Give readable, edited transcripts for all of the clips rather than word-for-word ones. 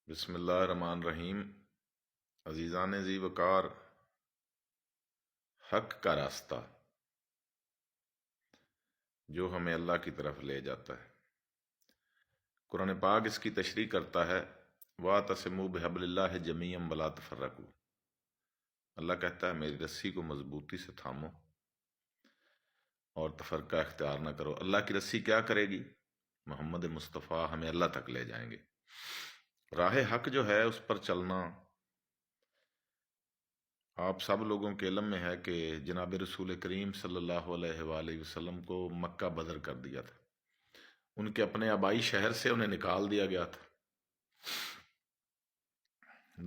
بسم اللہ الرحمن الرحیم۔ عزیزان ذی وقار، حق کا راستہ جو ہمیں اللہ کی طرف لے جاتا ہے، قرآن پاک اس کی تشریح کرتا ہے، وَاعْتَصِمُوا بِحَبْلِ اللَّهِ جَمِيعًا وَلَا تَفَرَّقُوا۔ اللہ کہتا ہے میری رسی کو مضبوطی سے تھامو اور تفرقہ اختیار نہ کرو۔ اللہ کی رسی کیا کرے گی؟ محمد مصطفیٰ ہمیں اللہ تک لے جائیں گے۔ راہ حق جو ہے اس پر چلنا، آپ سب لوگوں کے علم میں ہے کہ جناب رسول کریم صلی اللہ علیہ وآلہ وسلم کو مکہ بدر کر دیا تھا، ان کے اپنے آبائی شہر سے انہیں نکال دیا گیا تھا۔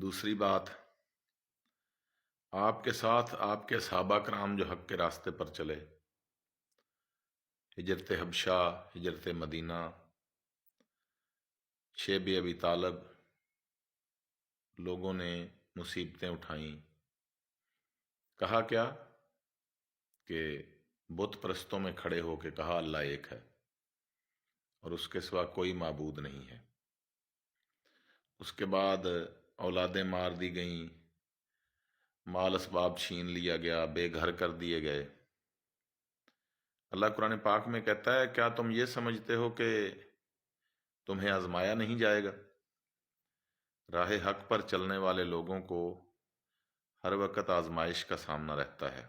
دوسری بات، آپ کے ساتھ آپ کے صحابہ کرام جو حق کے راستے پر چلے، ہجرت حبشہ، ہجرت مدینہ، شیب ابی طالب، لوگوں نے مصیبتیں اٹھائیں، کہا کیا کہ بت پرستوں میں کھڑے ہو کے کہا اللہ ایک ہے اور اس کے سوا کوئی معبود نہیں ہے۔ اس کے بعد اولادیں مار دی گئیں، مال اسباب چھین لیا گیا، بے گھر کر دیے گئے۔ اللہ قرآن پاک میں کہتا ہے کیا تم یہ سمجھتے ہو کہ تمہیں آزمایا نہیں جائے گا؟ راہ حق پر چلنے والے لوگوں کو ہر وقت آزمائش کا سامنا رہتا ہے،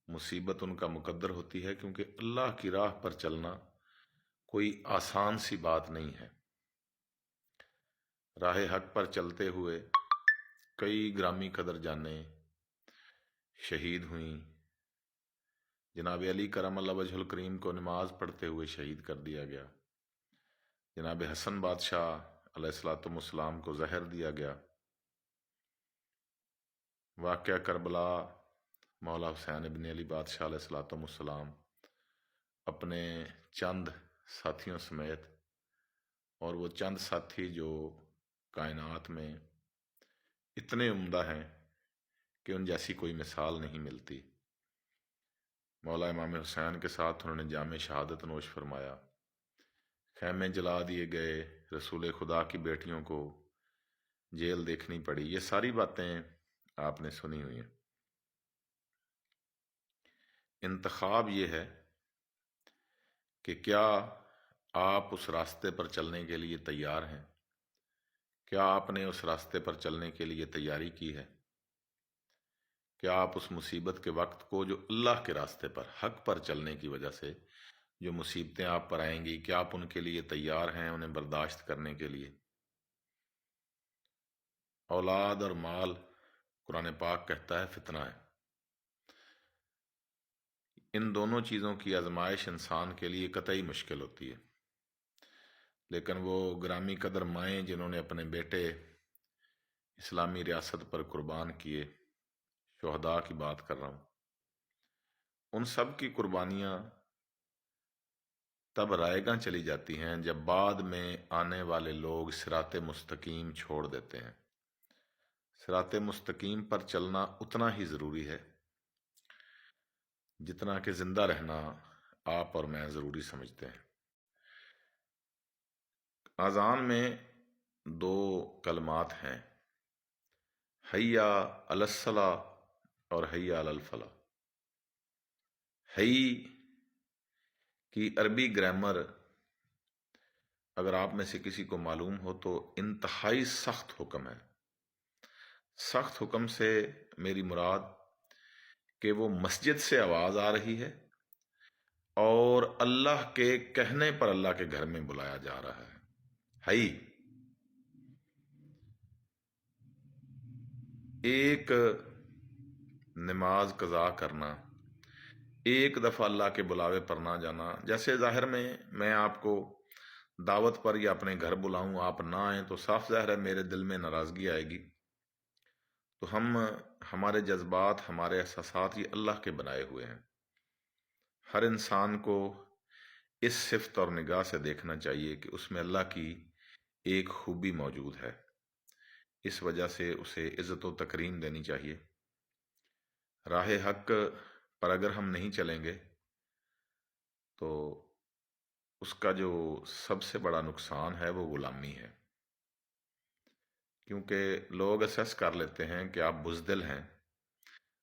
مصیبت ان کا مقدر ہوتی ہے، کیونکہ اللہ کی راہ پر چلنا کوئی آسان سی بات نہیں ہے۔ راہ حق پر چلتے ہوئے کئی گرامی قدر جانیں شہید ہوئیں۔ جناب علی کرم اللہ وجہ الکریم کو نماز پڑھتے ہوئے شہید کر دیا گیا۔ جناب حسن بادشاہ علیہ الصلوۃ والسلام کو زہر دیا گیا۔ واقعہ کربلا، مولا حسین ابن علی بادشاہ علیہ الصلوۃ والسلام اپنے چند ساتھیوں سمیت، اور وہ چند ساتھی جو کائنات میں اتنے عمدہ ہیں کہ ان جیسی کوئی مثال نہیں ملتی، مولا امام حسین کے ساتھ انہوں نے جام شہادت نوش فرمایا، خیمے جلا دیے گئے، رسول خدا کی بیٹیوں کو جیل دیکھنی پڑی۔ یہ ساری باتیں آپ نے سنی ہوئی ہیں۔ انتخاب یہ ہے کہ کیا آپ اس راستے پر چلنے کے لیے تیار ہیں؟ کیا آپ نے اس راستے پر چلنے کے لیے تیاری کی ہے؟ کیا آپ اس مصیبت کے وقت کو جو اللہ کے راستے پر حق پر چلنے کی وجہ سے جو مصیبتیں آپ پر آئیں گی، کیا آپ ان کے لیے تیار ہیں، انہیں برداشت کرنے کے لیے؟ اولاد اور مال قرآن پاک کہتا ہے فتنہ ہے۔ ان دونوں چیزوں کی آزمائش انسان کے لیے قطعی مشکل ہوتی ہے، لیکن وہ گرامی قدر مائیں جنہوں نے اپنے بیٹے اسلامی ریاست پر قربان کیے، شہداء کی بات کر رہا ہوں، ان سب کی قربانیاں تب رائے گاں چلی جاتی ہیں جب بعد میں آنے والے لوگ صراط مستقیم چھوڑ دیتے ہیں۔ صراط مستقیم پر چلنا اتنا ہی ضروری ہے جتنا کہ زندہ رہنا آپ اور میں ضروری سمجھتے ہیں۔ اذان میں دو کلمات ہیں، حی علی الصلاۃ اور حی علی الفلاح۔ حی کی عربی گرامر اگر آپ میں سے کسی کو معلوم ہو تو انتہائی سخت حکم ہے۔ سخت حکم سے میری مراد کہ وہ مسجد سے آواز آ رہی ہے اور اللہ کے کہنے پر اللہ کے گھر میں بلایا جا رہا ہے۔ حی، ایک نماز قضا کرنا، ایک دفعہ اللہ کے بلاوے پر نہ جانا، جیسے ظاہر میں آپ کو دعوت پر یا اپنے گھر بلاؤں، آپ نہ آئیں تو صاف ظاہر ہے میرے دل میں ناراضگی آئے گی۔ تو ہمارے جذبات، ہمارے احساسات یہ اللہ کے بنائے ہوئے ہیں۔ ہر انسان کو اس صفت اور نگاہ سے دیکھنا چاہیے کہ اس میں اللہ کی ایک خوبی موجود ہے، اس وجہ سے اسے عزت و تکریم دینی چاہیے۔ راہ حق پر اگر ہم نہیں چلیں گے تو اس کا جو سب سے بڑا نقصان ہے وہ غلامی ہے۔ کیونکہ لوگ اسیس کر لیتے ہیں کہ آپ بزدل ہیں،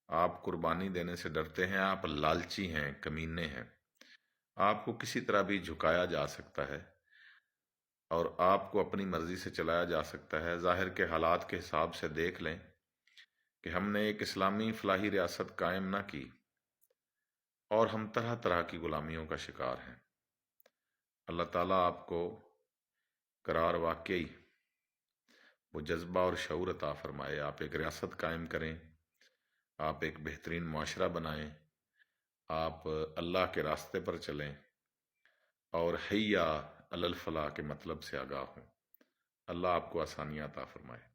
آپ قربانی دینے سے ڈرتے ہیں، آپ لالچی ہیں، کمینے ہیں، آپ کو کسی طرح بھی جھکایا جا سکتا ہے اور آپ کو اپنی مرضی سے چلایا جا سکتا ہے۔ ظاہر کے حالات کے حساب سے دیکھ لیں کہ ہم نے ایک اسلامی فلاحی ریاست قائم نہ کی اور ہم طرح طرح کی غلامیوں کا شکار ہیں۔ اللہ تعالیٰ آپ کو قرار واقعی وہ جذبہ اور شعور عطا فرمائے، آپ ایک ریاست قائم کریں، آپ ایک بہترین معاشرہ بنائیں، آپ اللہ کے راستے پر چلیں اور حیا علی الفلاح کے مطلب سے آگاہ ہوں۔ اللہ آپ کو آسانیاں عطا فرمائے۔